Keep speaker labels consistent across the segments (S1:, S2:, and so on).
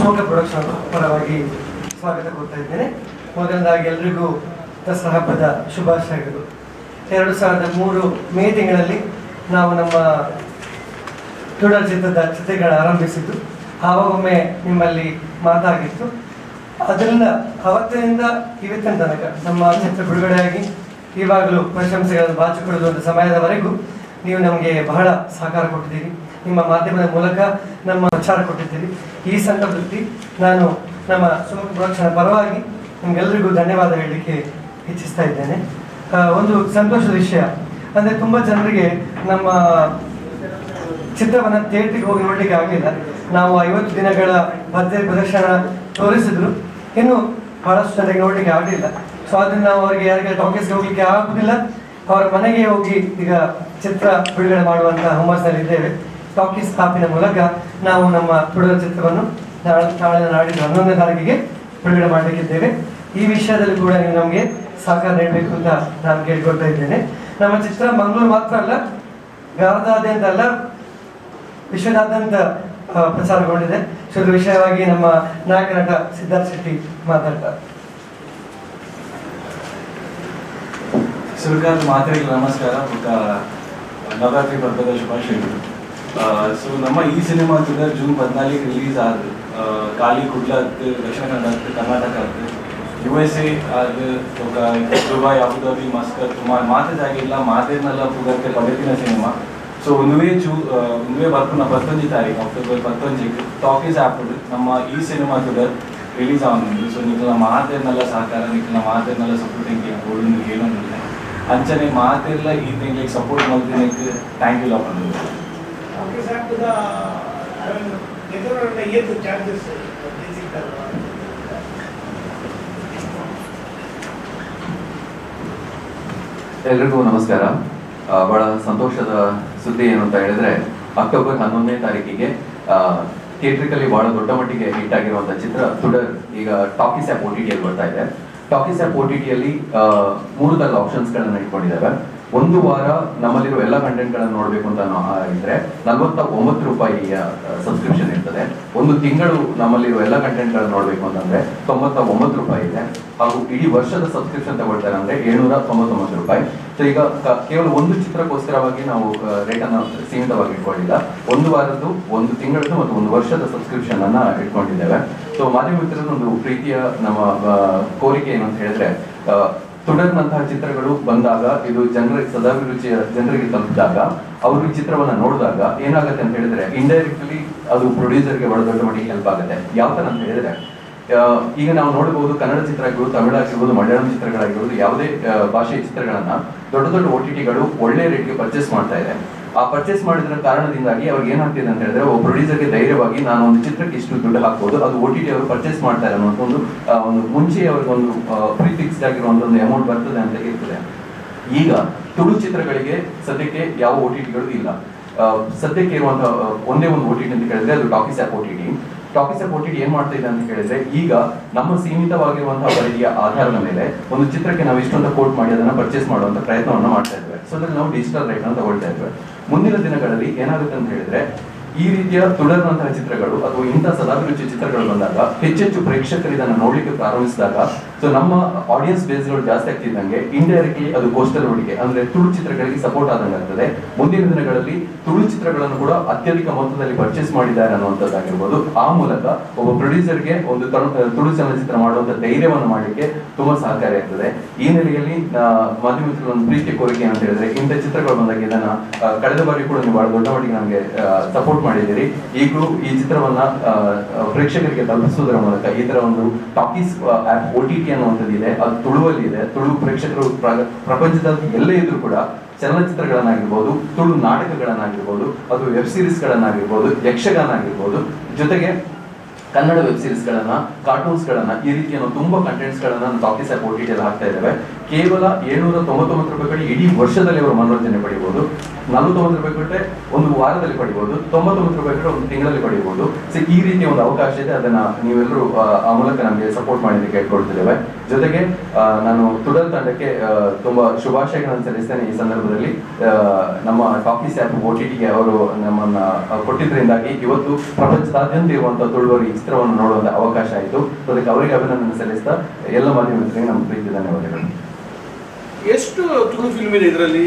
S1: Shivamogga production ಪರವಾಗಿ ಸ್ವಾಗತ ಕೊಡ್ತಾ ಇದ್ದೇನೆ. ಮೊದಲನೇದಾಗಿ ಎಲ್ರಿಗೂ ದಸರಾ ಹಬ್ಬದ ಶುಭಾಶಯಗಳು. 2003 ಮೇ ತಿಂಗಳಲ್ಲಿ ನಾವು ನಮ್ಮ ತುಡರ್ ಚಿತ್ರದ ಚಿತ್ರಗಳ ಆರಂಭಿಸಿದ್ದು. ಆವಾಗೊಮ್ಮೆ ನಿಮ್ಮಲ್ಲಿ ಮಾತಾಗಿತ್ತು. ಅದರಿಂದ ಅವತ್ತಿನಿಂದ ಇವತ್ತಿನ ತನಕ ನಮ್ಮ ಚಿತ್ರ ಬಿಡುಗಡೆಯಾಗಿ ಇವಾಗಲೂ ಪ್ರಶಂಸೆಗಳನ್ನು ಬಾಚಿಕೊಳ್ಳುವ ಒಂದು ಸಮಯದವರೆಗೂ ನೀವು ನಮಗೆ ಬಹಳ ಸಹಕಾರ ಕೊಟ್ಟಿದ್ದೀರಿ. ನಿಮ್ಮ ಮಾಧ್ಯಮದ ಮೂಲಕ ನಮ್ಮ ಪ್ರಚಾರ ಕೊಟ್ಟಿದ್ದೀರಿ. ಈ ಸಂದರ್ಭದಲ್ಲಿ ನಾನು ನಮ್ಮ ಶಿವಮೊಗ್ಗ ಪ್ರೊಡಕ್ಷನ್ ಪರವಾಗಿ ನಿಮಗೆಲ್ಲರಿಗೂ ಧನ್ಯವಾದ ಹೇಳಲಿಕ್ಕೆ ಇಚ್ಛಿಸ್ತಾ ಇದ್ದೇನೆ. ಒಂದು ಸಂತೋಷದ ವಿಷಯ ಅಂದರೆ ತುಂಬ ಜನರಿಗೆ ನಮ್ಮ ಚಿತ್ರವನ್ನು ಥಿಯೇಟ್ರಿಗೆ ಹೋಗಿ ನೋಡಲಿಕ್ಕೆ ಆಗಲಿಲ್ಲ. ನಾವು 50 ದಿನಗಳ ಭರ್ಜರಿ ಪ್ರದರ್ಶನ ತೋರಿಸಿದ್ರು, ಇನ್ನು ಬಹಳಷ್ಟು ಜನರಿಗೆ ನೋಡಲಿಕ್ಕೆ ಆಗಲಿಲ್ಲ. ಸೊ ಅದನ್ನು ನಾವು ಅವರಿಗೆ ಯಾರಿಗೆ ಟಾಕೀಸ್ಗೆ ಹೋಗ್ಲಿಕ್ಕೆ ಆಗುವುದಿಲ್ಲ, ಅವರ ಮನೆಗೆ ಹೋಗಿ ಈಗ ಚಿತ್ರ ಬಿಡುಗಡೆ ಮಾಡುವಂತಹ ಹುಮ್ಮಸ್ಸಿನಲ್ಲಿದ್ದೇವೆ. ಟಾಕೀಸ್ ಆಪಿನ ಮೂಲಕ ನಾವು ನಮ್ಮ ತುಡರ್ ಚಿತ್ರವನ್ನು ನಾಳೆ ನಾಡಿದ್ದು 11ನೇ ತಾರೀಕಿಗೆ ಬಿಡುಗಡೆ ಮಾಡಲಿಕ್ಕಿದ್ದೇವೆ. ಈ ವಿಷಯದಲ್ಲಿ ಕೂಡ ನೀವು ನಮಗೆ ಸಹಕಾರ ನೀಡಬೇಕು ಅಂತ ನಾನು ಕೇಳಿಕೊಳ್ತಾ ಇದ್ದೇನೆ. ನಮ್ಮ ಚಿತ್ರ ಮಂಗಳೂರು ಮಾತ್ರ ಅಲ್ಲ, ಭಾರತಾದ್ಯಂತ ಅಲ್ಲ, ವಿಶ್ವದಾದ್ಯಂತ ಪ್ರಚಾರಗೊಂಡಿದೆ. ಸೊ ಇದು ವಿಷಯವಾಗಿ ನಮ್ಮ ನಾಯಕ ನಟ ಸಿದ್ಧಾರ್ಥ ಶೆಟ್ಟಿ ಮಾತಾಡ್ತಾರೆ.
S2: ಸುರ್ಗಾದ ಮಾತರಿಗೆ ನಮಸ್ಕಾರ ಮತ್ತು ನವರಾತ್ರಿ ಹಬ್ಬದ ಶುಭಾಶಯಗಳು. ಸೊ ನಮ್ಮ ಈ ಸಿನಿಮಾ ತುಡರ್ ಜೂನ್ 14 ರಿಲೀಸ್ ಆದ ಕಾಲಿ ಕುಡ್ಲ ದಕ್ಷಿಣ ಕನ್ನಡ ಕರ್ನಾಟಕ USA ಅದು ದುಬೈ ಅಬುದಾಬಿ ಮಸ್ಕತ್ ಮಾತೆ ಜಾಗಿಲ್ಲ ಮಾತೇನೆಲ್ಲ ಪುಗತ್ತೆ ಪಗತಿನ ಸಿನಿಮಾ. ಸೊ ಉನ್ವೇ ಬರ್ಪುನ ತಾರೀಕು ಅಕ್ಟೋಬರ್ 11 ಟಾಕೀಸ್ ಆ್ಯಪ್ ನಮ್ಮ ಈ ಸಿನಿಮಾ ತುಡರ್ ರಿಲೀಸ್ ಆಗುದು. ಸೊ ನಿಖಲ ಮಾತೇನೆಲ್ಲ ಸಹಕಾರ ನಿಖಲ ಮಾತೇನೆಲ್ಲ ಸಪೋರ್ಟಿಂಗ್ ಒಳ್ಳೆ ಏನೊಂದಿಲ್ಲ ಅಂಚನೆ ಮಾತೆಲ್ಲ ಈ ತಿಂಗಳಿಗೆ ಸಪೋರ್ಟ್ ಮಾಡ್ತೀನಿ. ಥ್ಯಾಂಕ್ ಯು ಲಾಪನ್.
S3: ಎಲ್ರಿಗೂ ನಮಸ್ಕಾರ. ಬಹಳ ಸಂತೋಷದ ಸುದ್ದಿ ಏನು ಅಂತ ಹೇಳಿದ್ರೆ, ಅಕ್ಟೋಬರ್ 11ನೇ ತಾರೀಕಿಗೆ ಥಿಯೇಟ್ರಿಕಲಿ ಬಹಳ ದೊಡ್ಡ ಮಟ್ಟಿಗೆ ಹಿಟ್ ಆಗಿರುವಂತಹ ಚಿತ್ರ ತುಡರ್ ಈಗ ಟಾಕೀಸ್ ಆ್ಯಪ್ OTT ಅಲ್ಲಿ ಬರ್ತಾ ಇದೆ. ಟಾಕೀಸ್ ಆ್ಯಪ್ OTT ಅಲ್ಲಿ 3 ಥರದ ಆಪ್ಷನ್ಸ್ ಗಳನ್ನ ಇಟ್ಕೊಂಡಿದ್ದೇವೆ. ಒಂದು ವಾರ ನಮ್ಮಲ್ಲಿರೋ ಎಲ್ಲ ಕಂಟೆಂಟ್ ಗಳನ್ನ ನೋಡ್ಬೇಕು ಅಂತ ಇದ್ರೆ 49 ರೂಪಾಯಿಯ ಸಬ್ಸ್ಕ್ರಿಪ್ಷನ್ ಇರ್ತದೆ. ಒಂದು ತಿಂಗಳು ನಮ್ಮಲ್ಲಿರೋ ಎಲ್ಲ ಕಂಟೆಂಟ್ ಗಳನ್ನ ನೋಡ್ಬೇಕು ಅಂತಂದ್ರೆ 99 ರೂಪಾಯಿ ಇದೆ. ಹಾಗೂ ಇಡೀ ವರ್ಷದ ಸಬ್ಸ್ಕ್ರಿಪ್ಷನ್ ತಗೊಳ್ತಾರೆ ಅಂದ್ರೆ 799 ರೂಪಾಯಿ. ಸೊ ಈಗ ಕೇವಲ ಒಂದು ಚಿತ್ರಕ್ಕೋಸ್ಕರವಾಗಿ ನಾವು ರೇಟ್ ಅನ್ನ ಸೀಮಿತವಾಗಿ ಇಟ್ಕೊಂಡಿಲ್ಲ. ಒಂದು ವಾರದ್ದು, ಒಂದು ತಿಂಗಳದ್ದು ಮತ್ತು ಒಂದು ವರ್ಷದ ಸಬ್ಸ್ಕ್ರಿಪ್ಷನ್ ಅನ್ನ ಇಟ್ಕೊಂಡಿದ್ದೇವೆ. ಸೊ ಮಾಧ್ಯಮ ಮಿತ್ರರ ಒಂದು ಪ್ರೀತಿಯ ನಮ್ಮ ಕೋರಿಕೆ ಏನು ಅಂತ ಹೇಳಿದ್ರೆ, ತುಡರ್ನಂತಹ ಚಿತ್ರಗಳು ಬಂದಾಗ ಇದು ಸದಾಭಿರುಚಿಯ ಜನರಿಗೆ ತಲುಪಿದಾಗ ಅವರು ಈ ಚಿತ್ರವನ್ನ ನೋಡಿದಾಗ ಏನಾಗುತ್ತೆ ಅಂತ ಹೇಳಿದ್ರೆ, ಇಂಡೈರೆಕ್ಟ್ಲಿ ಅದು ಪ್ರೊಡ್ಯೂಸರ್ಗೆ ಬಹಳ ದೊಡ್ಡ ಮಟ್ಟಿಗೆ ಹೆಲ್ಪ್ ಆಗುತ್ತೆ. ಯಾವ ತರ ಅಂತ ಹೇಳಿದ್ರೆ, ಈಗ ನಾವು ನೋಡಬಹುದು ಕನ್ನಡ ಚಿತ್ರ ಆಗಿರ್ಬೋದು, ತಮಿಳು ಆಗಿರ್ಬೋದು, ಮಲಯಾಳಂ ಚಿತ್ರಗಳಾಗಿರ್ಬೋದು, ಯಾವುದೇ ಭಾಷೆಯ ಚಿತ್ರಗಳನ್ನ ದೊಡ್ಡ ದೊಡ್ಡ OTTಗಳು ಒಳ್ಳೆ ರೇಟ್ಗೆ ಪರ್ಚೇಸ್ ಮಾಡ್ತಾ ಇದೆ. ಆ ಪರ್ಚೇಸ್ ಮಾಡಿದ್ರ ಕಾರಣದಿಂದಾಗಿ ಅವ್ರಿಗೆ ಏನಾಗ್ತಿದೆ ಅಂತ ಹೇಳಿದ್ರೆ, ಒಬ್ಬ ಪ್ರೊಡ್ಯೂಸರ್ಗೆ ಧೈರ್ಯವಾಗಿ ನಾನು ಒಂದು ಚಿತ್ರಕ್ಕೆ ಇಷ್ಟು ದುಡ್ಡು ಹಾಕ್ಬೋದು, ಅದು OTT ಅವರು ಪರ್ಚೇಸ್ ಮಾಡ್ತಾರೆ ಅನ್ನೋ ಒಂದು ಮುಂಚೆ ಅವ್ರಿಗೊಂದು ಪ್ರಿಫಿಕ್ಸ್ಡ್ ಆಗಿರುವಂತ ಒಂದು ಅಮೌಂಟ್ ಬರ್ತದೆ ಅಂತ ಇರ್ತದೆ. ಈಗ ತುಳು ಚಿತ್ರಗಳಿಗೆ ಸದ್ಯಕ್ಕೆ ಯಾವ OTTಗಳು ಇಲ್ಲ. ಸದ್ಯಕ್ಕೆ ಇರುವಂತಹ ಒಂದೇ ಒಂದು OTT ಅಂತ ಹೇಳಿದ್ರೆ ಅದು talkies app OTT. Talkies app OTT ಏನ್ ಮಾಡ್ತಾ ಇದೆ ಅಂತ ಹೇಳಿದ್ರೆ, ಈಗ ನಮ್ಮ ಸೀಮಿತವಾಗಿರುವಂತಹ ಪರಿಧಿಯ ಆಧಾರದ ಮೇಲೆ ಒಂದು ಚಿತ್ರಕ್ಕೆ ನಾವು ಇಷ್ಟೊಂದು ಕೋಟ್ ಮಾಡಿ ಅದನ್ನ ಪರ್ಚೇಸ್ ಮಾಡುವಂತ ಪ್ರಯತ್ನವನ್ನ ಮಾಡ್ತಾ ಇದ್ದೇವೆ. ಸೊ ಅದ್ರಲ್ಲಿ ನಾವು ಡಿಜಿಟಲ್ ರೈಟ್ ಅನ್ನು ತಗೊಳ್ತಾ ಇದ್ದೇವೆ. ಮುಂದಿನ ದಿನಗಳಲ್ಲಿ ಏನಾಗುತ್ತೆ ಅಂತ ಹೇಳಿದ್ರೆ, ಈ ರೀತಿಯ ತುಡರ್ನಂತಹ ಚಿತ್ರಗಳು ಅಥವಾ ಇಂತಹ ಸದಾಭಿರುಚಿ ಚಿತ್ರಗಳು ಬಂದಾಗ ಹೆಚ್ಚೆಚ್ಚು ಪ್ರೇಕ್ಷಕರು ಇದನ್ನು ನೋಡ್ಲಿಕ್ಕೆ ಪ್ರಾರಂಭಿಸಿದಾಗ, ಸೊ ನಮ್ಮ ಆಡಿಯನ್ಸ್ ಬೇಸ್ಗಳು ಜಾಸ್ತಿ ಆಗ್ತಿದ್ದಂಗೆ ಇಂಡೈರೆಕ್ಟ್ಲಿ ಅದು ಕೋಸ್ಟಲ್ ಹುಡುಗೆ ಅಂದ್ರೆ ತುಳು ಚಿತ್ರಗಳಿಗೆ ಸಪೋರ್ಟ್ ಆದಂಗೆ ಆಗ್ತದೆ. ಮುಂದಿನ ದಿನಗಳಲ್ಲಿ ತುಳು ಚಿತ್ರಗಳನ್ನು ಕೂಡ ಅತ್ಯಧಿಕ ಮೊತ್ತದಲ್ಲಿ ಪರ್ಚೇಸ್ ಮಾಡಿದ್ದಾರೆ ಅನ್ನುವಂಥದ್ದಾಗಿರ್ಬೋದು. ಆ ಮೂಲಕ ಒಬ್ಬ ಪ್ರೊಡ್ಯೂಸರ್ಗೆ ಒಂದು ತುಳು ಚಲನಚಿತ್ರ ಮಾಡುವಂತ ಧೈರ್ಯವನ್ನು ಮಾಡಲಿಕ್ಕೆ ತುಂಬಾ ಸಹಕಾರಿ ಆಗ್ತದೆ. ಈ ನೆಲೆಯಲ್ಲಿ ಮಾಧ್ಯಮದ ಒಂದು ಪ್ರೀತಿ ಕೋರಿಕೆ ಅಂತ ಹೇಳಿದ್ರೆ, ಇಂಥ ಚಿತ್ರಗಳು ಬಂದಾಗ ಇದನ್ನ ಕಳೆದ ಬಾರಿ ಕೂಡ ನೀವು ಬಹಳ ದೊಡ್ಡ ಮಟ್ಟಿಗೆ ನಮಗೆ ಸಪೋರ್ಟ್ ಮಾಡಿದ್ದೀರಿ. ಈಗಲೂ ಈ ಚಿತ್ರವನ್ನ ಪ್ರೇಕ್ಷಕರಿಗೆ ತಲುಪಿಸುವುದರ ಮೂಲಕ ಈ ತರ ಒಂದು ಟಾಕೀಸ್ ಆ್ಯಪ್ OTT ಅನ್ನುವಂಥದ್ದು ಇದೆ, ಅದು ತುಳುವಲ್ಲಿ ಇದೆ. ತುಳು ಪ್ರೇಕ್ಷಕರು ಪ್ರಪಂಚದ ಎಲ್ಲೇ ಇದ್ರೂ ಕೂಡ ಚಲನಚಿತ್ರಗಳನ್ನಾಗಿರ್ಬೋದು, ತುಳು ನಾಟಕಗಳನ್ನಾಗಿರ್ಬೋದು, ಅದು ವೆಬ್ ಸೀರೀಸ್ ಗಳನ್ನಾಗಿರ್ಬೋದು, ಯಕ್ಷಗಾನ ಆಗಿರ್ಬೋದು, ಜೊತೆಗೆ ಕನ್ನಡ ವೆಬ್ ಸೀರೀಸ್ ಗಳನ್ನ, ಕಾರ್ಟೂನ್ಸ್ ಗಳನ್ನ, ಈ ರೀತಿಯ ತುಂಬಾ ಕಂಟೆಂಟ್ಸ್ ಗಳನ್ನ ಟಾಕೀಸ್ ಆ್ಯಪ್ OTT ಅಲ್ಲಿ ಹಾಕ್ತಾ ಇದ್ದೇವೆ. ಕೇವಲ 799 ರೂಪಾಯಿ ಕಡೆ ಇಡೀ ವರ್ಷದಲ್ಲಿ ಅವರು ಮನೋರಂಜನೆ ಪಡಿಬಹುದು. 49 ರೂಪಾಯಿ ಕೊಟ್ಟರೆ ಒಂದು ವಾರದಲ್ಲಿ ಪಡಿಬಹುದು, 99 ರೂಪಾಯಿ ಕೊಟ್ಟರೆ ಒಂದು ತಿಂಗಳಲ್ಲಿ ಪಡಿಬಹುದು. ಸೊ ಈ ರೀತಿಯ ಒಂದು ಅವಕಾಶ ಇದೆ, ಅದನ್ನ ನೀವೆಲ್ಲರೂ ಆ ಮೂಲಕ ನಮಗೆ ಸಪೋರ್ಟ್ ಮಾಡಿ ಕೇಳ್ಕೊಳ್ತಿದ್ದೇವೆ. ಜೊತೆಗೆ ನಾನು ತುಡಲ್ ತಂಡಕ್ಕೆ ತುಂಬಾ ಶುಭಾಶಯಗಳನ್ನು ಸಲ್ಲಿಸ್ತೇನೆ. ಈ ಸಂದರ್ಭದಲ್ಲಿ ನಮ್ಮ ಟಾಕೀಸ್ ಆ್ಯಪ್ OTTಗೆ ಅವರು ನಮ್ಮನ್ನ ಕೊಟ್ಟಿದ್ದರಿಂದಾಗಿ ಇವತ್ತು ಪ್ರಪಂಚದಾದ್ಯಂತ ಇರುವಂತಹ ತುಳುವರಿ ಚಿತ್ರವನ್ನು ನೋಡುವಂತ ಅವಕಾಶ ಆಯಿತು. ಅದಕ್ಕೆ ಅವರಿಗೆ ಅಭಿನಂದನೆ ಸಲ್ಲಿಸ್ತಾ ಎಲ್ಲ ಮಾಧ್ಯಮಗಳಿಗೆ ನಮ್ಮ ಪ್ರೀತಿ ಧನ್ಯವಾದಗಳು.
S4: ಎಷ್ಟು ತುಳು ಫಿಲ್ಮ್ ಇದೆ ಇದರಲ್ಲಿ?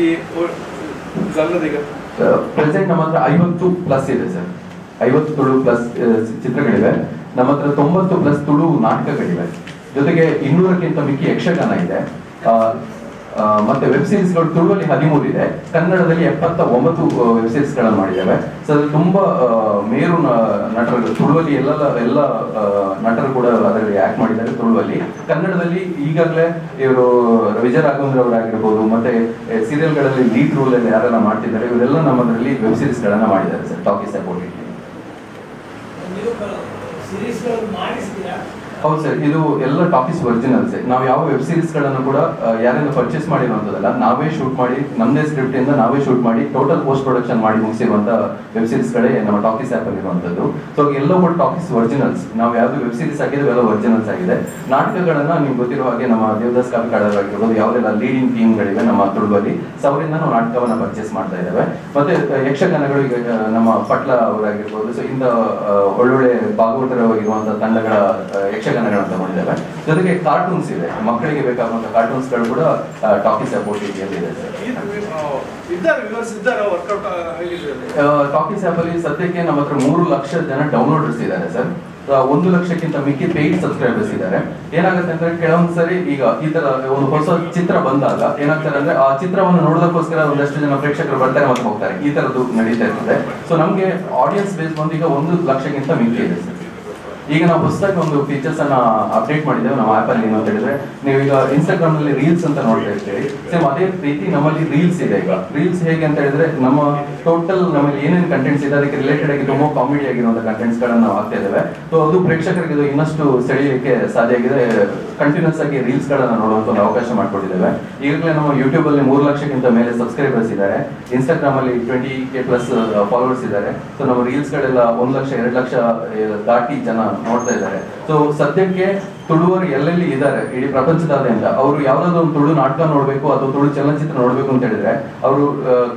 S3: ಪ್ರೆಸೆಂಟ್ ನಮ್ಮ ಹತ್ರ 50+ ಇದೆ ಸರ್. 50 ತುಳು ಪ್ಲಸ್ ಚಿತ್ರಗಳಿವೆ. ನಮ್ಮ ಹತ್ರ 90+ ತುಳು ನಾಟಕಗಳಿವೆ. ಜೊತೆಗೆ 200ಕ್ಕಿಂತ ಮಿಕ್ಕಿ ಯಕ್ಷಗಾನ ಇದೆ. ಮತ್ತೆ ವೆಬ್ ಸೀರೀಸ್ಗಳು ತುಳುವಲ್ಲಿ 13 ಇದೆ, ಕನ್ನಡದಲ್ಲಿ 79 ವೆಬ್ ಸೀರೀಸ್ಗಳನ್ನು ಮಾಡಿದ್ದೇವೆ. ಸೊ ಅದು ತುಂಬಾ ಮೇರು ನಟರು ತುಳುವಲ್ಲಿ ಎಲ್ಲ ನಟರು ಕೂಡ ಅದರಲ್ಲಿ ಆಕ್ಟ್ ಮಾಡಿದ್ದಾರೆ. ತುಳುವಲ್ಲಿ ಕನ್ನಡದಲ್ಲಿ ಈಗಾಗಲೇ ಇವರು ವಿಜಯ ರಾಘವೇಂದ್ರ ಅವರಾಗಿರ್ಬೋದು, ಮತ್ತೆ ಸೀರಿಯಲ್ಗಳಲ್ಲಿ ಲೀಡ್ ರೋಲ್ ಅಲ್ಲಿ ಯಾರೆಲ್ಲ ಮಾಡ್ತಿದ್ದಾರೆ ಇವರೆಲ್ಲ ನಮ್ಮದ್ರಲ್ಲಿ ವೆಬ್ ಸೀರೀಸ್ಗಳನ್ನ ಮಾಡಿದ್ದಾರೆ ಸರ್. ಟಾಕೀಸ್ ಆ್ಯಪ್ ಹೌದು ಸರ್, ಇದು ಎಲ್ಲ ಟಾಕೀಸ್ ಒರಿಜಿನಲ್ಸ್. ನಾವು ಯಾವ ವೆಬ್ ಸೀರೀಸ್ಗಳನ್ನು ಕೂಡ ಯಾರಿಂದ ಪರ್ಚೇಸ್ ಮಾಡಿರುವಂಥದ್ದಲ್ಲ, ನಾವೇ ಶೂಟ್ ಮಾಡಿ ನಮ್ಮದೇ ಸ್ಕ್ರಿಪ್ಟ್ ಇಂದ ನಾವೇ ಶೂಟ್ ಮಾಡಿ ಟೋಟಲ್ ಪೋಸ್ಟ್ ಪ್ರೊಡಕ್ಷನ್ ಮಾಡಿ ಮುಗಿಸಿರುವಂಥ ವೆಬ್ ಸೀರೀಸ್ಗಳೇ ನಮ್ಮ ಟಾಕೀಸ್ ಆ್ಯಪ್ ಅಲ್ಲಿ ಇರುವಂಥದ್ದು. ಸೊ ಎಲ್ಲವೂ ಕೂಡ ಟಾಕೀಸ್ ಒರಿಜಿನಲ್ಸ್. ನಾವು ಯಾವುದು ವೆಬ್ ಸೀರೀಸ್ ಆಗಿದ್ದು ಎಲ್ಲ ಒರಿಜಿನಲ್ಸ್ ಆಗಿದೆ. ನಾಟಕಗಳನ್ನ ನಿಮ್ಗೆ ಗೊತ್ತಿರುವ ಹಾಗೆ ನಮ್ಮ ದೇವದಾಸ್ ಕಾಪಿಕಾಡರ್ ಆಗಿರ್ಬೋದು, ಯಾವುದೆಲ್ಲ ಲೀಡಿಂಗ್ ಟೀಮ್ಗಳಿವೆ ನಮ್ಮ ತುಳುವಲ್ಲಿ, ಸೊ ಅವರಿಂದ ನಾವು ನಾಟಕವನ್ನ ಪರ್ಚೇಸ್ ಮಾಡ್ತಾ ಇದ್ದೇವೆ. ಮತ್ತೆ ಯಕ್ಷಗಾನಗಳು ಈಗ ನಮ್ಮ ಪಟ್ಲ ಅವರಾಗಿರ್ಬೋದು, ಸೊ ಇಂಥ ಒಳ್ಳೊಳ್ಳೆ ಭಾಗವತರವಾಗಿರುವಂತಹ ತಂಡಗಳ ಯಕ್ಷಗಾನಗಳನ್ನು ತಗೊಂಡಿದ್ದೇವೆ. ಜೊತೆಗೆ ಕಾರ್ಟೂನ್ಸ್ ಇದೆ, ಮಕ್ಕಳಿಗೆ ಬೇಕಾಗುವಂತಹ ಕಾರ್ಟೂನ್ಸ್ಗಳು ಕೂಡ ಟಾಕೀಸ್ ಆ್ಯಪ್ OTTಯಲ್ಲಿ ಇದೆ ಸರ್. ಟಾಕೀಸ್ ಆ್ಯಪ್ ಅಲ್ಲಿ ಸದ್ಯಕ್ಕೆ ನಮ್ಮ ಹತ್ರ 3 ಲಕ್ಷ ಜನ ಡೌನ್ಲೋಡರ್ಸ್ ಇದ್ದಾರೆ ಸರ್. 1 ಲಕ್ಷಕ್ಕಿಂತ ಮಿಕ್ಕಿ ಪೇಯ್ಡ್ ಸಬ್ಸ್ಕ್ರೈಬರ್ಸ್ ಇದ್ದಾರೆ. ಏನಾಗುತ್ತೆ ಅಂದ್ರೆ ಕೆಲವೊಂದ್ಸರಿ ಈಗ ಈ ತರ ಒಂದು ಹೊಸ ಚಿತ್ರ ಬಂದಾಗ ಏನಾಗ್ತಾರೆ ಅಂದ್ರೆ ಆ ಚಿತ್ರವನ್ನು ನೋಡೋದಕ್ಕೋಸ್ಕರ ಒಂದಷ್ಟು ಜನ ಪ್ರೇಕ್ಷಕರು ಬರ್ತಾರೆ ಮತ್ತು ಹೋಗ್ತಾರೆ, ಈ ತರದ್ದು ನಡೀತಾ ಇರ್ತದೆ. ಸೊ ನಮ್ಗೆ ಆಡಿಯನ್ಸ್ ಬೇಸ್ ಬಂದು ಈಗ 1 ಲಕ್ಷಕ್ಕಿಂತ ಮಿಕ್ಕಿ ಇದೆ ಸರ್. ಈಗ ನಾವು ಹೊಸದಾಗಿ ಒಂದು ಫೀಚರ್ಸ್ ಅನ್ನ ಅಪ್ಡೇಟ್ ಮಾಡಿದ್ದೇವೆ ನಮ್ಮ ಆ್ಯಪ್ ಅಲ್ಲಿ. ಏನು ಅಂತ ಹೇಳಿದ್ರೆ, ನೀವೀಗ ಇನ್ಸ್ಟಾಗ್ರಾಮ್ ನಲ್ಲಿ ರೀಲ್ಸ್ ಅಂತ ನೋಡ್ತಾ ಇರ್ತೀರಿ, ಸೇಮ್ ಅದೇ ರೀತಿ ನಮ್ಮಲ್ಲಿ ರೀಲ್ಸ್ ಇದೆ. ಈಗ ರೀಲ್ಸ್ ಹೇಗೆ ಅಂತ ಹೇಳಿದ್ರೆ, ನಮ್ಮ ಟೋಟಲ್ ನಮ್ಮಲ್ಲಿ ಏನೇನು ಕಂಟೆಂಟ್ಸ್ ಇದೆ ಅದಕ್ಕೆ ರಿಲೇಟೆಡ್ ಆಗಿ ತುಂಬಾ ಕಾಮಿಡಿ ಆಗಿರುವಂತಹ ಕಂಟೆಂಟ್ಸ್ ಗಳನ್ನ ನಾವು ಹಾಕ್ತಾ ಇದ್ದೇವೆ. ಸೊ ಅದು ಪ್ರೇಕ್ಷಕರಿಗೆ ಇದು ಇನ್ನಷ್ಟು ಸೆಳೆಯಲಿಕ್ಕೆ ಸಾಧ್ಯ ಆಗಿದೆ. ಕಂಟಿನ್ಯೂಸ್ ಆಗಿ ರೀಲ್ಸ್ ಗಳನ್ನ ನೋಡುವಂತ ಒಂದು ಅವಕಾಶ ಮಾಡ್ಕೊಟ್ಟಿದ್ದೇವೆ. ಈಗಾಗಲೇ ನಮ್ಮ ಯೂಟ್ಯೂಬ್ ಅಲ್ಲಿ 3 ಲಕ್ಷಕ್ಕಿಂತ ಮೇಲೆ ಸಬ್ಸ್ಕ್ರೈಬರ್ಸ್ ಇದ್ದಾರೆ. ಇನ್ಸ್ಟಾಗ್ರಾಮ್ ಅಲ್ಲಿ 20K+ ಫಾಲೋವರ್ಸ್ ಇದ್ದಾರೆ. ಸೊ ನಮ್ಮ ರೀಲ್ಸ್ ಗಳೆಲ್ಲ 1 ಲಕ್ಷ 2 ಲಕ್ಷ ದಾಟಿ ಜನ ನೋಡ್ತಾ ಇದ್ದಾರೆ. ಸೊ ಸದ್ಯಕ್ಕೆ ತುಳುವರು ಎಲ್ಲೆಲ್ಲಿ ಇದ್ದಾರೆ ಇಡೀ ಪ್ರಪಂಚದಾದ್ಯಂತ, ಅವರು ಯಾವ್ದಾದ್ರು ಒಂದು ತುಳು ನಾಟಕ ನೋಡ್ಬೇಕು ಅಥವಾ ತುಳು ಚಲನಚಿತ್ರ ನೋಡ್ಬೇಕು ಅಂತ ಹೇಳಿದ್ರೆ ಅವರು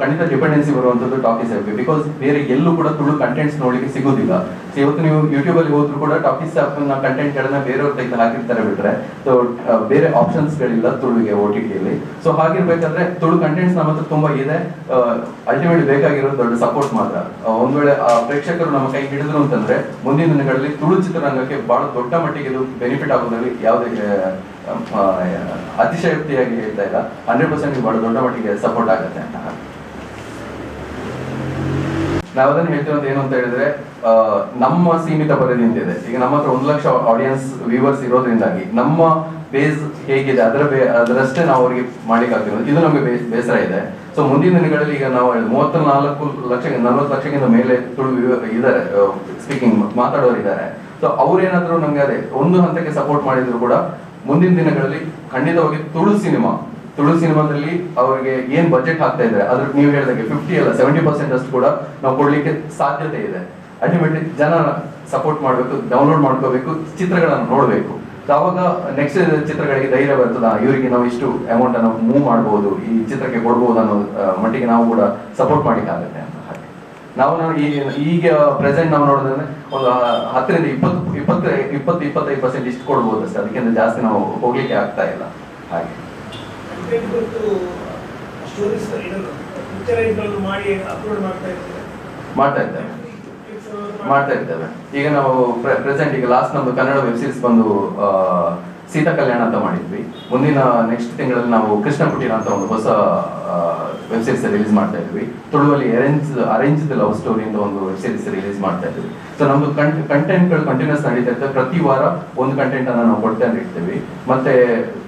S3: ಖಂಡಿತ ಡಿಪೆಂಡೆನ್ಸಿ ಬರುವಂತದ್ದು ಟಾಕೀಸ್ ಆ್ಯಪ್. ಬಿಕಾಸ್ ಬೇರೆ ಎಲ್ಲೂ ಕೂಡ ತುಳು ಕಂಟೆಂಟ್ಸ್ ನೋಡ್ಲಿಕ್ಕೆ ಸಿಗೋದಿಲ್ಲ. ಸೊ ಇವತ್ತು ನೀವು ಯೂಟ್ಯೂಬ್ ಅಲ್ಲಿ ಹೋದ್ರು ಕೂಡ ಟಾಕೀಸ್ ಆ್ಯಪ್ ನ ಕಂಟೆಂಟ್ ಗಳನ್ನ ಬೇರೆಯವ್ರ ತೆಗೆದು ಹಾಕಿರ್ತಾರೆ ಬಿಟ್ರೆ, ಸೊ ಬೇರೆ ಆಪ್ಷನ್ಸ್ ಗಳಿಲ್ಲ ತುಳುವಿಗೆ OTTಯಲ್ಲಿ. ಸೊ ಹಾಗಿರ್ಬೇಕಾದ್ರೆ ತುಳು ಕಂಟೆಂಟ್ಸ್ ನಮ್ಮ ಹತ್ರ ತುಂಬಾ ಇದೆ. ಅಲ್ಟಿಮೇಟ್ಲಿ ಬೇಕಾಗಿರೋದು ದೊಡ್ಡ ಸಪೋರ್ಟ್ ಮಾತ್ರ. ಒಂದ್ ವೇಳೆ ಆ ಪ್ರೇಕ್ಷಕರು ನಮ್ಮ ಕೈ ಹಿಡಿದ್ರು ಅಂತಂದ್ರೆ ಮುಂದಿನ ದಿನಗಳಲ್ಲಿ ತುಳು ಚಿತ್ರರಂಗಕ್ಕೆ ಬಹಳ ದೊಡ್ಡ ಮಟ್ಟಿಗೆ ಇದು ಬೆನಿಫಿಟ್ ಆಗೋದ್ರಲ್ಲಿ ಯಾವುದೇ ಅತಿಶಯೋಕ್ತಿಯಾಗಿ ಹೇಳ್ತಾ ಇಲ್ಲ, 100% ಬಹಳ ದೊಡ್ಡ ಮಟ್ಟಿಗೆ ಸಪೋರ್ಟ್ ಆಗುತ್ತೆ ಅಂತ. ನಾವು ಅದನ್ನು ಹೇಳ್ತಿರೋದು ಏನು ಅಂತ ಹೇಳಿದ್ರೆ, ನಮ್ಮ ಸೀಮಿತ ಪರಿಧಿಯಿಂದ ಇದೆ. ಈಗ ನಮ್ಮ ಹತ್ರ 1 ಲಕ್ಷ ಆಡಿಯನ್ಸ್ ವ್ಯೂವರ್ಸ್ ಇರೋದ್ರಿಂದಾಗಿ ನಮ್ಮ ಬೇಸ್ ಹೇಗಿದೆ ಅದರಷ್ಟೇ ನಾವು ಅವರಿಗೆ ಮಾಡ್ಲಿಕ್ಕೆ ಆಗ್ತಿರೋದು. ಇದು ನಮಗೆ ಬೇಸರ ಇದೆ. ಸೊ ಮುಂದಿನ ದಿನಗಳಲ್ಲಿ ಈಗ ನಾವು 40 ಲಕ್ಷಕ್ಕಿಂತ ಮೇಲೆ ತುಳು ಇದ್ದಾರೆ, ಸ್ಪೀಕಿಂಗ್ ಮಾತಾಡೋರು ಇದ್ದಾರೆ. ಸೊ ಅವ್ರೇನಾದ್ರೂ ನಮ್ಗೆ ಅದೇ ಒಂದು ಹಂತಕ್ಕೆ ಸಪೋರ್ಟ್ ಮಾಡಿದ್ರು ಕೂಡ ಮುಂದಿನ ದಿನಗಳಲ್ಲಿ ಖಂಡಿತವಾಗಿ ತುಳು ಸಿನಿಮಾದಲ್ಲಿ ಅವರಿಗೆ ಏನ್ ಬಜೆಟ್ ಹಾಕ್ತಾ ಇದ್ದಾರೆ ಅದ್ರ ನೀವು ಹೇಳಿದಾಗೆ 50 ಅಲ್ಲ 70% ಅಷ್ಟು ಕೂಡ ನಾವು ಕೊಡ್ಲಿಕ್ಕೆ ಸಾಧ್ಯತೆ ಇದೆ. ಅಲ್ಟಿಮೇಟ್ಲಿ ಜನ ಸಪೋರ್ಟ್ ಮಾಡಬೇಕು, ಡೌನ್ಲೋಡ್ ಮಾಡ್ಕೋಬೇಕು, ಚಿತ್ರಗಳನ್ನು ನೋಡಬೇಕು. ಅವಾಗ ನೆಕ್ಸ್ಟ್ ಚಿತ್ರಗಳಿಗೆ ಧೈರ್ಯ ಬರ್ತದ, ಇವರಿಗೆ ನಾವು ಇಷ್ಟು ಅಮೌಂಟ್ ಅನ್ನು ಮೂವ್ ಮಾಡಬಹುದು, ಈ ಚಿತ್ರಕ್ಕೆ ಕೊಡ್ಬೋದು ಅನ್ನೋ ಮಟ್ಟಿಗೆ ನಾವು ಕೂಡ ಸಪೋರ್ಟ್ ಮಾಡ್ಲಿಕ್ಕೆ ಆಗುತ್ತೆ ಅಂತ. ಹಾಗೆ ನಾವು ಈಗ ಪ್ರೆಸೆಂಟ್ ನಾವು ನೋಡೋದಂದ್ರೆ ಒಂದು 10ರಿಂದ 20-25% ಇಷ್ಟು ಕೊಡ್ಬೋದು ಅಷ್ಟೇ, ಅದಕ್ಕಿಂತ ಜಾಸ್ತಿ ನಾವು ಹೋಗ್ಲಿಕ್ಕೆ ಆಗ್ತಾ ಇಲ್ಲ. ಹಾಗೆ ಮಾಡ್ತಾ ಇದ್ದೇವೆ. ಈಗ ನಾವು ಪ್ರೆಸೆಂಟ್ ಈಗ ಲಾಸ್ಟ್ ನಮ್ದು ಕನ್ನಡ ವೆಬ್ ಸೀರೀಸ್ ಬಂದು ಸೀತಾ ಕಲ್ಯಾಣ ಅಂತ ಮಾಡಿದ್ವಿ. ಮುಂದಿನ ನೆಕ್ಸ್ಟ್ ತಿಂಗಳಲ್ಲಿ ನಾವು ಕೃಷ್ಣ ಕುಟೀರ ಅಂತ ಒಂದು ಹೊಸ ವೆಬ್ ಸೀರೀಸ್ ರಿಲೀಸ್ ಮಾಡ್ತಾ ಇದ್ವಿ. ತುಳುವಲ್ಲಿ ಅರೇಂಜ್ ಲವ್ ಸ್ಟೋರಿ ಅಂತ ಒಂದು ವೆಬ್ ಸೀರೀಸ್ ರಿಲೀಸ್ ಮಾಡ್ತಾ ಇದ್ವಿ. ಸೊ ನಮ್ದು ಕಂಟೆಂಟ್ಗಳು ಕಂಟಿನ್ಯೂಸ್ ನಡೀತಾ ಇರ್ತವೆ. ಪ್ರತಿ ವಾರ ಒಂದು ಕಂಟೆಂಟ್ ಅನ್ನ ನಾವು ಕೊಡ್ತಾ ಇರ್ತೀವಿ. ಮತ್ತೆ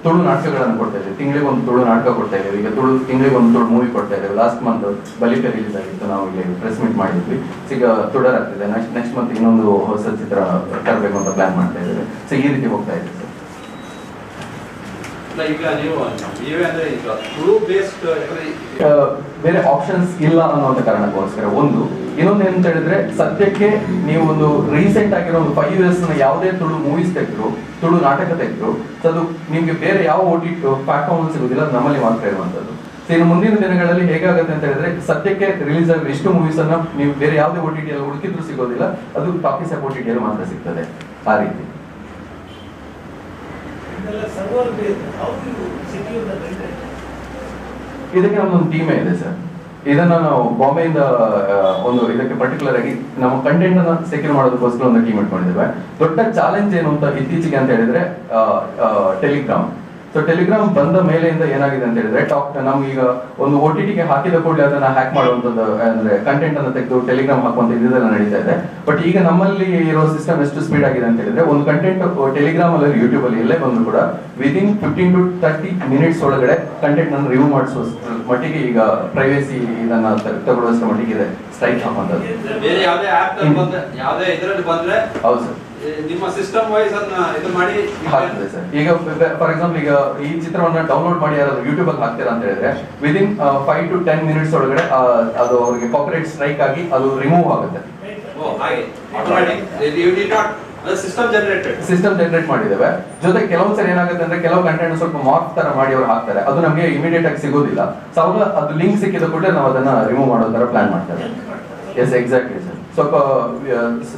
S3: ತುಳು ನಾಟಕಗಳನ್ನು ಕೊಡ್ತಾ ಇದ್ದೀವಿ. ತಿಂಗಳಿಗೆ ಒಂದು ತುಳು ನಾಟಕ ಕೊಡ್ತಾ ಇದ್ದೀವಿ. ಈಗ ತಿಂಗಳಿಗೆ ಒಂದು ತುಳು ಮೂವಿ ಕೊಡ್ತಾ ಇದ್ದೇವೆ. ಲಾಸ್ಟ್ ಮಂತ್ ಬಲಿಪೆ ರಿಲೀಸ್ ಆಗಿತ್ತು, ನಾವು ಇಲ್ಲಿ ಪ್ರೆಸ್ ಮೀಟ್ ಮಾಡಿದ್ವಿ. ಈಗ ತುಡರ್ ಆಗ್ತಿದೆ. ನೆಕ್ಸ್ಟ್ ಮಂತ್ ಇನ್ನೊಂದು ಹೊಸ ಚಿತ್ರ ತರಬೇಕು ಅಂತ ಪ್ಲಾನ್ ಮಾಡ್ತಾ ಇದ್ದೇವೆ. ಸೊ ಈ ರೀತಿ ಹೋಗ್ತಾ ಇದೆ ಸರ್.
S5: ಈಗ ನೀವು ನೀವೇ ಅಂದ್ರೆ ಈಗ ತುಳು ಬೇಸ್ಡ್
S3: ಬೇರೆ ಆಪ್ಷನ್ಸ್ ಇಲ್ಲ ಅನ್ನೋಂಥ ಕಾರಣಕ್ಕೋಸ್ಕರ ಒಂದು. ಇನ್ನೊಂದು ಏನಂತ ಹೇಳಿದ್ರೆ, ಸದ್ಯಕ್ಕೆ ನೀವು ಒಂದು ರೀಸೆಂಟ್ ಆಗಿರೋ ಒಂದು 5 years ಯಾವುದೇ ತುಳು ಮೂವೀಸ್ ತೆಗೆದ್ರು, ತುಳು ನಾಟಕ ತೆಗೆದ್ರು, ಅದು ನಿಮ್ಗೆ ಬೇರೆ ಯಾವ OTT ಪ್ಲಾಟ್ಫಾರ್ಮ್ ಸಿಗುದಿಲ್ಲ, ಅದು ನಮ್ಮಲ್ಲಿ ಮಾತ್ರ ಇರುವಂತದ್ದು. ಇನ್ನು ಮುಂದಿನ ದಿನಗಳಲ್ಲಿ ಹೇಗಾಗುತ್ತೆ ಅಂತ ಹೇಳಿದ್ರೆ, ಸದ್ಯಕ್ಕೆ ರಿಲೀಸ್ ಆಗಿರೋ ಇಷ್ಟು ಮೂವೀಸ್ ಅನ್ನ ನೀವು ಬೇರೆ ಯಾವುದೇ OTT ಅಲ್ಲಿ ಹುಡುಕಿದ್ರು ಸಿಗೋದಿಲ್ಲ, ಅದು ಟಾಕೀಸ್ ಆಫ್ OTT ಅಲ್ಲಿ ಮಾತ್ರ ಸಿಗ್ತದೆ. ಆ ರೀತಿ ಇದಕ್ಕೆ ನಮ್ಮೊಂದು ಟೀಮೇ ಇದೆ ಸರ್. ಇದನ್ನ ನಾವು ಬಾಂಬೆಯಿಂದ ಒಂದು ಇದಕ್ಕೆ ಪರ್ಟಿಕ್ಯುಲರ್ ಆಗಿ ನಮ್ಮ ಕಂಟೆಂಟ್ ಅನ್ನ ಸೆಕ್ಯೂರ್ ಮಾಡೋದಕ್ಕೋಸ್ಕರ ಒಂದು ಟೀಮ್ ಇಟ್ಕೊಂಡಿದ್ದೇವೆ. ದೊಡ್ಡ ಚಾಲೆಂಜ್ ಏನು ಅಂತ ಇತ್ತೀಚೆಗೆ ಅಂತ ಹೇಳಿದ್ರೆ ಟೆಲಿಗ್ರಾಮ್. ಸೊ ಟೆಲಿಗ್ರಾಮ್ ಬಂದ ಮೇಲೆಯಿಂದ ಏನಾಗಿದೆ ಅಂತ ಹೇಳಿದ್ರೆ, ನಮ್ಗೀಗ ಒಂದು OTT ಹಾಕಿದ ಕೂಡಲೇ ಅದನ್ನ ಹ್ಯಾಕ್ ಮಾಡುವಂಥದ್ದು, ಅಂದ್ರೆ ಕಂಟೆಂಟ್ ಅನ್ನು ತೆಗೆದು ಟೆಲಿಗ್ರಾಮ್ ಹಾಕುವಂತ ಇದೆಲ್ಲ ನಡೀತಾ ಇದೆ. ಬಟ್ ಈಗ ನಮ್ಮಲ್ಲಿ ಇರೋ ಸಿಸ್ಟಮ್ ಎಷ್ಟು ಸ್ಪೀಡ್ ಆಗಿದೆ ಅಂತ ಹೇಳಿದ್ರೆ, ಒಂದು ಕಂಟೆಂಟ್ ಟೆಲಿಗ್ರಾಮ್ ಅಲ್ಲಿ ಯೂಟ್ಯೂಬ್ ಅಲ್ಲಿ ಎಲ್ಲೇ ಬಂದ್ರು ಕೂಡ ವಿದಿನ್ 15 to 30 minutes ಒಳಗಡೆ ಕಂಟೆಂಟ್ ಅನ್ನು ರಿಮೂವ್ ಮಾಡಿಸೋ ಮಟ್ಟಿಗೆ ಈಗ ಪ್ರೈವೇಸಿ ಇದನ್ನ ತಗೊಳ್ಳುವಷ್ಟರ ಮಟ್ಟಿಗೆ ಇದೆ ಸ್ಟ್ರೈಕ್ ಹಾಕುವಂಥದ್ದು.
S5: ಬೇರೆ ಯಾವುದೇ ಆಪ್ ಯಾವುದೇ ಇದರಲ್ಲಿ ಬಂದ್ರೆ
S3: ಹೌದು ಸರ್,
S5: ನಿಮ್ಮ ಸಿಸ್ಟಮ್ ವೈಸ್ ಅನ್ನ ಇದು ಮಾಡಿ
S3: ಹಾಕ್ತದೆ ಸರ್. ಈಗ ಫಾರ್ ಎಕ್ಸಾಂಪಲ್, ಈಗ ಈ ಚಿತ್ರವನ್ನ ಡೌನ್ಲೋಡ್ ಮಾಡಿ ಯಾರಾದ್ರು ಯೂಟ್ಯೂಬ್ ಅಲ್ಲಿ ಹಾಕ್ತೀರಾ ಅಂತ ಹೇಳಿದ್ರೆ ವಿದಿನ್ 5 to 10 minutes ಒಳಗಡೆ ಅದು ಅವರಿಗೆ ಕಾಪಿರೈಟ್ ಸ್ಟ್ರೈಕ್ ಆಗಿ ಅದು ರಿಮೂವ್ ಆಗುತ್ತೆ. ಸಿಸ್ಟಮ್ ಜನರೇಟ್ ಮಾಡಿದ್ದೇವೆ. ಜೊತೆ ಕೆಲವೊಂದ್ಸರಿ ಏನಾಗುತ್ತೆ ಅಂದ್ರೆ, ಕೆಲವು ಕಂಟೆಂಟ್ ಸ್ವಲ್ಪ ಮಾರ್ಕ್ ತರ ಮಾಡಿ ಅವ್ರು ಹಾಕ್ತಾರೆ, ಅದು ನಮಗೆ ಇಮಿಡಿಯೇಟ್ ಆಗಿ ಸಿಗೋದಿಲ್ಲ. ಸೊ ಅವಾಗ ಅದು ಲಿಂಕ್ ಸಿಕ್ಕಿದ ಕೂಡಲೇ ನಾವು ಅದನ್ನ ರಿಮೂವ್ ಮಾಡೋ ತರ ಪ್ಲಾನ್ ಮಾಡ್ತೇವೆ. Yes, exactly sir.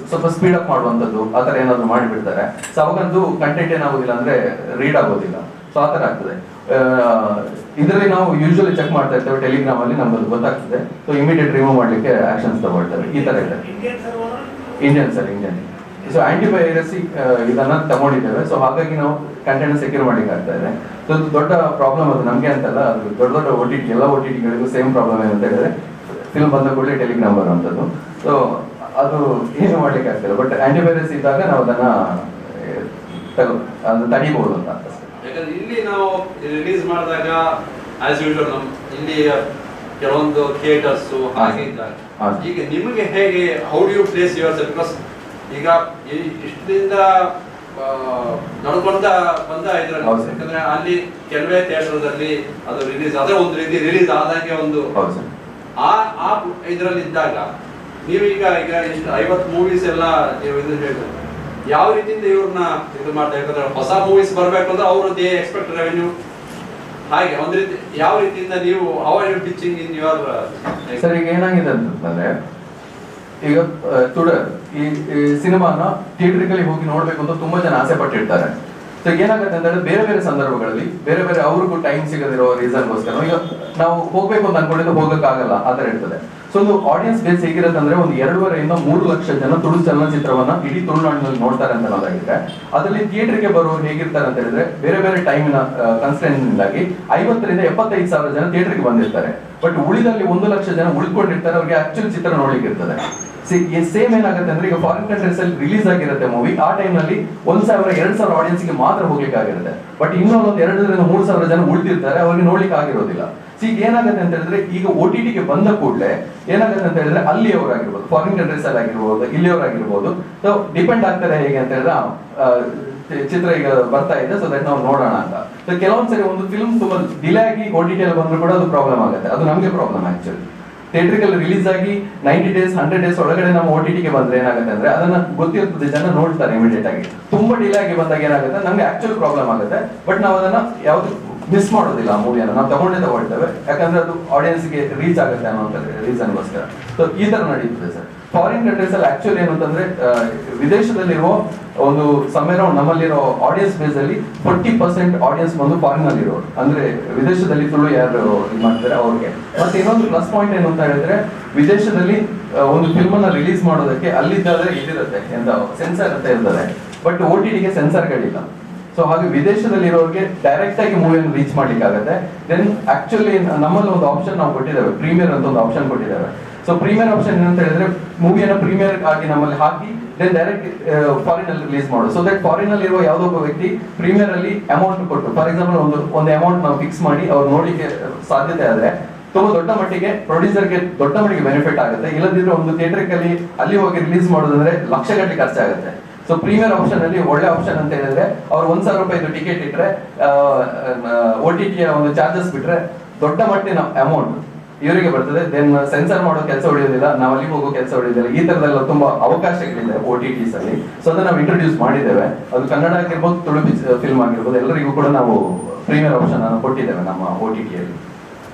S3: ಸ್ವಲ್ಪ ಸ್ಪೀಡ್ ಅಪ್ ಮಾಡುವಂಥದ್ದು ಆ ಥರ ಏನಾದ್ರು ಮಾಡಿಬಿಡ್ತಾರೆ. ಸೊ ಅವಾಗಂತೂ ಕಂಟೆಂಟ್ ಏನಾಗೋದಿಲ್ಲ ಅಂದ್ರೆ ರೀಡ್ ಆಗೋದಿಲ್ಲ. ಸೊ ಆ ಥರ ಆಗ್ತದೆ. ಇದರಲ್ಲಿ ನಾವು ಯೂಶುವಲಿ ಚೆಕ್ ಮಾಡ್ತಾ ಇರ್ತೇವೆ, ಟೆಲಿಗ್ರಾಮ್ ಅಲ್ಲಿ ನಮ್ಗೆ ಗೊತ್ತಾಗ್ತದೆ. ಸೊ ಇಮಿಡಿಯೇಟ್ ರಿಮೂವ್ ಮಾಡ್ಲಿಕ್ಕೆ ಆಕ್ಷನ್ಸ್ ತಗೊಳ್ತೇವೆ. ಈ ತರ ಇದೆ. Indian sir, Indian. ಸೊ ಆಂಟಿವೈರಸಿ ಇದನ್ನ ತಗೊಂಡಿದ್ದೇವೆ. ಸೊ ಹಾಗಾಗಿ ನಾವು ಕಂಟೆಂಟ್ ಸೆಕ್ಯೂರ್ ಮಾಡ್ಲಿಕ್ಕೆ ಆಗ್ತಾ ಇದೆ. ಸೊ ದೊಡ್ಡ ಪ್ರಾಬ್ಲಮ್ ಅದು ನಮ್ಗೆ ಅಂತಲ್ಲ, ಅದು ದೊಡ್ಡ ದೊಡ್ಡ OTT ಎಲ್ಲ OTT-ಗಳಿಗೂ ಸೇಮ್ ಪ್ರಾಬ್ಲಮ್ ಏನಂತ ಹೇಳಿದ್ರೆ, ಫಿಲ್ಮ್ ಬಂದ ಕೂಡಲೇ ಟೆಲಿಗ್ರಾಮ್ ಬರುವಂಥದ್ದು. ಸೊ ಅದು ಏನು ಮಾಡ್ಲಿಕ್ಕೆ ಆಗ್ತಿಲ್ಲ. ಬಟ್ ಆಂಟಿವೈರಸ್ ಇದ್ದಾಗ ನಾವು ಅದನ್ನ ತಡಿಬಹುದು ಅಂತ.
S5: ಯಾಕಂದ್ರೆ ಇಲ್ಲಿ ನಾವು ರಿಲೀಸ್ ಮಾಡಿದಾಗ ಆಸ್ ಯೂಶುವಲ್ ನಮ್ಮ ಇಲ್ಲಿ ಕೆಲವೊಂದು ಥಿಯೇಟರ್ಸ್ ಹಾಗೆ ಇದ್ದಾಗ, ಈಗ ನಿಮಗೆ ಹೇಗೆ, how do you place yourself? Because ಈಗ ಇಷ್ಟದಿಂದ ನಡ್ಕೊಂಡ ಬಂದ ಇದ್ರಲ್ಲಿ, ಯಾಕಂದ್ರೆ ಅಲ್ಲಿ ಕೆಲವೇ ಥಿಯೇಟರ್ದಲ್ಲಿ ಅದು ರಿಲೀಸ್ ಆದ್ರೆ ಒಂದು ರೀತಿ ರಿಲೀಸ್ ಆದಂಗೆ ಒಂದು ಆ ಇದರಲ್ಲಿ ಇದ್ದಾಗ ನೀವೀಗ ಈಗ ಇಷ್ಟು 50 ಮೂವೀಸ್ ಎಲ್ಲ ನೀವು ಇದು ಹೇಳಿದ್ರೆ ಯಾವ ರೀತಿಯಿಂದ ಇವ್ರನ್ನ ಇದು ಮಾಡ್ತಾ, ಯಾಕಂದ್ರೆ ಹೊಸ ಮೂವೀಸ್ ಬರ್ಬೇಕು ಅಂದ್ರೆ ಅವರು ದೇ ಎಕ್ಸ್ಪೆಕ್ಟ್ ರೆವೆನ್ಯೂ, ಹಾಗೆ ಒಂದ್ ರೀತಿ ಯಾವ ರೀತಿಯಿಂದ ನೀವು are you pitching in your
S3: sir? ಈಗ ಏನಾಗಿದೆ ಅಂತಂದ್ರೆ, ಈಗ ತುಡರ್ ಈ ಸಿನಿಮಾನ ಥಿಯೇಟ್ರಿಕಲಿ ಹೋಗಿ ನೋಡ್ಬೇಕು ಅಂತ ತುಂಬಾ ಜನ ಆಸೆ ಪಟ್ಟಿರ್ತಾರೆ. ಸೊ ಏನಾಗುತ್ತೆ ಅಂತ ಹೇಳಿದ್ರೆ, ಬೇರೆ ಬೇರೆ ಸಂದರ್ಭಗಳಲ್ಲಿ ಬೇರೆ ಬೇರೆ ಅವ್ರಿಗೂ ಟೈಮ್ ಸಿಗದಿರೋ ರೀಸನ್ಗೋಸ್ಕರ ಈಗ ನಾವು ಹೋಗ್ಬೇಕು ಅಂತ ಅನ್ಕೊಂಡಿದ್ದು ಹೋಗಕ್ಕಾಗಲ್ಲ, ಆ ತರ ಇರ್ತದೆ. ಸೊ ಒಂದು ಆಡಿಯನ್ಸ್ ಬೇಸ್ ಹೇಗಿರುತ್ತೆ ಅಂದ್ರೆ, ಒಂದು 2.5 to 3 ಲಕ್ಷ ಜನ ತುಳು ಚಲನಚಿತ್ರವನ್ನ ಇಡೀ ತುಳುನಾಡಿನಲ್ಲಿ ನೋಡ್ತಾರೆ ಅಂತ ಅನ್ನೋದಾಗಿದ್ರೆ, ಅದರಲ್ಲಿ ಥಿಯೇಟರ್ಗೆ ಬರೋರು ಹೇಗಿರ್ತಾರೆ ಅಂತ ಹೇಳಿದ್ರೆ, ಬೇರೆ ಬೇರೆ ಟೈಮಿನ ಕನ್ಸ್ಟೆಂಟ್ನಿಂದಾಗಿ 50 ರಿಂದ 75 ಸಾವಿರ ಜನ ಥಿಯೇಟರ್ಗೆ ಬಂದಿರ್ತಾರೆ. ಬಟ್ ಉಳಿದಲ್ಲಿ 1 ಲಕ್ಷ ಜನ ಉಳ್ಕೊಂಡಿರ್ತಾರೆ, ಅವ್ರಿಗೆ ಆಕ್ಚುಲಿ ಚಿತ್ರ ನೋಡ್ಲಿಕ್ಕೆ ಇರ್ತದೆ. ಸೇಮ್ ಏನಾಗುತ್ತೆ ಅಂದ್ರೆ, ಈಗ ಫಾರಿನ್ ಕಂಟ್ರೀಸ್ ಅಲ್ಲಿ ರಿಲೀಸ್ ಆಗಿರುತ್ತೆ ಮೂವಿ, ಆ ಟೈಮ್ ನಲ್ಲಿ 1,000-2,000 ಆಡಿಯನ್ಸ್ ಗೆ ಮಾತ್ರ ಹೋಗ್ಲಿಕ್ಕೆ ಆಗಿರುತ್ತೆ. ಬಟ್ ಇನ್ನೊಂದು 2 ರಿಂದ 3 ಸಾವಿರ ಜನ ಉಳಿದಿರ್ತಾರೆ, ಅವ್ರಿಗೆ ನೋಡ್ಲಿಕ್ಕೆ ಆಗಿರೋದಿಲ್ಲ. ಈಗ ಏನಾಗುತ್ತೆ ಅಂತ ಹೇಳಿದ್ರೆ, ಈಗ OTT-ಗೆ ಬಂದ ಕೂಡಲೇ ಏನಾಗುತ್ತೆ ಅಂತ ಹೇಳಿದ್ರೆ, ಅಲ್ಲಿಯವರಾಗಿರ್ಬೋದು, ಫಾರಿನ್ ಕಂಟ್ರೀಸ್ ಅಲ್ಲಿ ಆಗಿರ್ಬೋದು, ಇಲ್ಲಿಯವರಾಗಿರ್ಬೋದು, ಸೊ ಡಿಪೆಂಡ್ ಆಗ್ತಾರೆ ಹೇಗೆ ಅಂತ ಹೇಳಿದ್ರೆ, ಚಿತ್ರ ಈಗ ಬರ್ತಾ ಇದೆ ಸೊ ದಟ್ ನಾವು ನೋಡೋಣ ಅಂತ. ಸೊ ಕೆಲವೊಂದ್ಸರಿ ಒಂದು ಫಿಲ್ಮ್ ತುಂಬಾ ಡಿಲೇ ಆಗಿ OTT ಅಲ್ಲಿ ಬಂದ್ರು ಕೂಡ ಅದು ಪ್ರಾಬ್ಲಮ್ ಆಗುತ್ತೆ. ಅದು ನಮಗೆ ಪ್ರಾಬ್ಲಮ್ ಆಕ್ಚುಲಿ. ಥಿಯೇಟ್ರಿಕಲ್ ರಿಲೀಸ್ ಆಗಿ 90 days 100 days ಒಳಗಡೆ ನಮ್ಮ OTT-ಗೆ ಬಂದ್ರೆ ಏನಾಗುತ್ತೆ ಅಂದ್ರೆ, ಅದನ್ನ ಗೊತ್ತಿರ್ತದೆ, ಜನ ನೋಡ್ತಾರೆ ಇಮಿಡಿಯೇಟ್ ಆಗಿ. ತುಂಬಾ ಡಿಲೇ ಆಗಿ ಬಂದಾಗ ಏನಾಗುತ್ತೆ, ನಮ್ಗೆ ಆಕ್ಚುಲ್ ಪ್ರಾಬ್ಲಮ್ ಆಗುತ್ತೆ. ಬಟ್ ನಾವು ಅದನ್ನ ಯಾವ್ದು ಮಿಸ್ ಮಾಡೋದಿಲ್ಲ, ಆ ಮೂವಿಯನ್ನು ನಾವು ತಗೊಳ್ತೇವೆ, ಯಾಕಂದ್ರೆ ಅದು ಆಡಿಯನ್ಸ್ಗೆ ರೀಚ್ ಆಗುತ್ತೆ ಅನ್ನೋ ರೀಸನ್ಗೋಸ್ಕರ. ಸೊ ಈ ತರ ನಡೀತದೆ ಸರ್. ಫಾರಿನ್ ಕಂಟ್ರೀಸ್ ಅಲ್ಲಿ ಆಕ್ಚುಲಿ ಏನು ಅಂತಂದ್ರೆ, ವಿದೇಶದಲ್ಲಿರುವ ಒಂದು ಸಮ್ಮೇಳನ ನಮ್ಮಲ್ಲಿರೋ ಆಡಿಯನ್ಸ್ ಬೇಸ್ ಅಲ್ಲಿ 40% ಆಡಿಯನ್ಸ್ ಬಂದು ಫಾರಿನ್ ಅಲ್ಲಿ ಇರೋರು, ಅಂದ್ರೆ ವಿದೇಶದಲ್ಲಿ ತುಳು ಯಾರು ಇದು ಮಾಡ್ತಾರೆ ಅವ್ರಿಗೆ. ಮತ್ತೆ ಇನ್ನೊಂದು ಪ್ಲಸ್ ಪಾಯಿಂಟ್ ಏನು ಅಂತ ಹೇಳಿದ್ರೆ, ವಿದೇಶದಲ್ಲಿ ಒಂದು ಫಿಲ್ಮ್ ಅನ್ನ ರಿಲೀಸ್ ಮಾಡೋದಕ್ಕೆ ಅಲ್ಲಿದ್ದಾದ್ರೆ ಇದಿರುತ್ತೆ, ಎಂತ ಸೆನ್ಸರ್ ಅಂತ ಇರ್ತದೆ. ಬಟ್ OTT-ಗೆ ಸೆನ್ಸರ್ಗಳಿಲ್ಲ. ಸೊ ಹಾಗೆ ವಿದೇಶದಲ್ಲಿರೋರಿಗೆ ಡೈರೆಕ್ಟ್ ಆಗಿ ಮೂವಿಯನ್ನು ರೀಚ್ ಮಾಡ್ಲಿಕ್ಕೆ ಆಗುತ್ತೆ. ದೆನ್ ಆಕ್ಚುಲಿ ನಮ್ಮಲ್ಲಿ ಒಂದು ಆಪ್ಷನ್ ನಾವು ಕೊಟ್ಟಿದ್ದೇವೆ, ಪ್ರೀಮಿಯರ್ ಅಂತ ಒಂದು ಆಪ್ಷನ್ ಕೊಟ್ಟಿದ್ದೇವೆ. ಸೊ ಪ್ರೀಮಿಯರ್ ಆಪ್ಷನ್ ಏನಂತ ಹೇಳಿದ್ರೆ, ಮೂವಿಯನ್ನು ಪ್ರೀಮಿಯರ್ ಆಗಿ ನಮ್ಮಲ್ಲಿ ಹಾಕಿ ದೆನ್ ಡೈರೆಕ್ಟ್ ಫಾರಿನ್ ಅಲ್ಲಿ ರಿಲೀಸ್ ಮಾಡೋದು. ಸೊ ದಟ್ ಫಾರಿನ್ ಅಲ್ಲಿ ಇರುವ ಯಾವುದೋ ಒಬ್ಬ ವ್ಯಕ್ತಿ ಪ್ರೀಮಿಯರ್ ಅಲ್ಲಿ ಅಮೌಂಟ್ ಕೊಟ್ಟು, ಫಾರ್ ಎಕ್ಸಾಂಪಲ್ ಒಂದು ಅಮೌಂಟ್ ನಾವು ಫಿಕ್ಸ್ ಮಾಡಿ ಅವ್ರು ನೋಡ್ಲಿಕ್ಕೆ ಸಾಧ್ಯತೆ ಆದ್ರೆ ತುಂಬಾ ದೊಡ್ಡ ಮಟ್ಟಿಗೆ ಪ್ರೊಡ್ಯೂಸರ್ಗೆ ದೊಡ್ಡ ಮಟ್ಟಿಗೆ ಬೆನಿಫಿಟ್ ಆಗುತ್ತೆ. ಇಲ್ಲದಿದ್ರೆ ಒಂದು ಥಿಯೇಟರ್ಗೆ ಅಲ್ಲಿ ಹೋಗಿ ರಿಲೀಸ್ ಮಾಡೋದಂದ್ರೆ ಲಕ್ಷಗಟ್ಟಲೆ ಖರ್ಚಾಗುತ್ತೆ. ಸೊ ಪ್ರೀಮಿಯರ್ ಆಪ್ಷನ್ ಅಲ್ಲಿ ಒಳ್ಳೆ ಆಪ್ಷನ್ ಅಂತ ಹೇಳಿದ್ರೆ ಅವ್ರು 1,000 ರೂಪಾಯಿ ಟಿಕೆಟ್ ಇಟ್ರೆ OTT ಒಂದು ಚಾರ್ಜಸ್ ಬಿಟ್ರೆ ದೊಡ್ಡ ಮಟ್ಟಿನ ಅಮೌಂಟ್ ಇವರಿಗೆ ಬರ್ತದೆ. ದೆನ್ ಸೆನ್ಸರ್ ಮಾಡೋ ಕೆಲಸ ಉಳಿಯೋದಿಲ್ಲ, ನಾವು ಅಲ್ಲಿ ಹೋಗೋ ಕೆಲಸ ಉಳಿಯೋದಿಲ್ಲ. ಈ ತರದೆಲ್ಲ ತುಂಬಾ ಅವಕಾಶಗಳಿದೆ OTTs ಅಲ್ಲಿ. ಸೊ ಅದನ್ನ ನಾವು ಇಂಟ್ರೊಡ್ಯೂಸ್ ಮಾಡಿದ್ದೇವೆ. ಅದು ಕನ್ನಡ ಆಗಿರ್ಬೋದು, ತುಳು ಫಿಲ್ಮ್ ಆಗಿರ್ಬೋದು, ಎಲ್ಲರಿಗೂ ಕೂಡ ನಾವು ಪ್ರೀಮಿಯರ್ ಆಪ್ಷನ್ ಅನ್ನು ಕೊಟ್ಟಿದ್ದೇವೆ ನಮ್ಮ OTT ಅಲ್ಲಿ.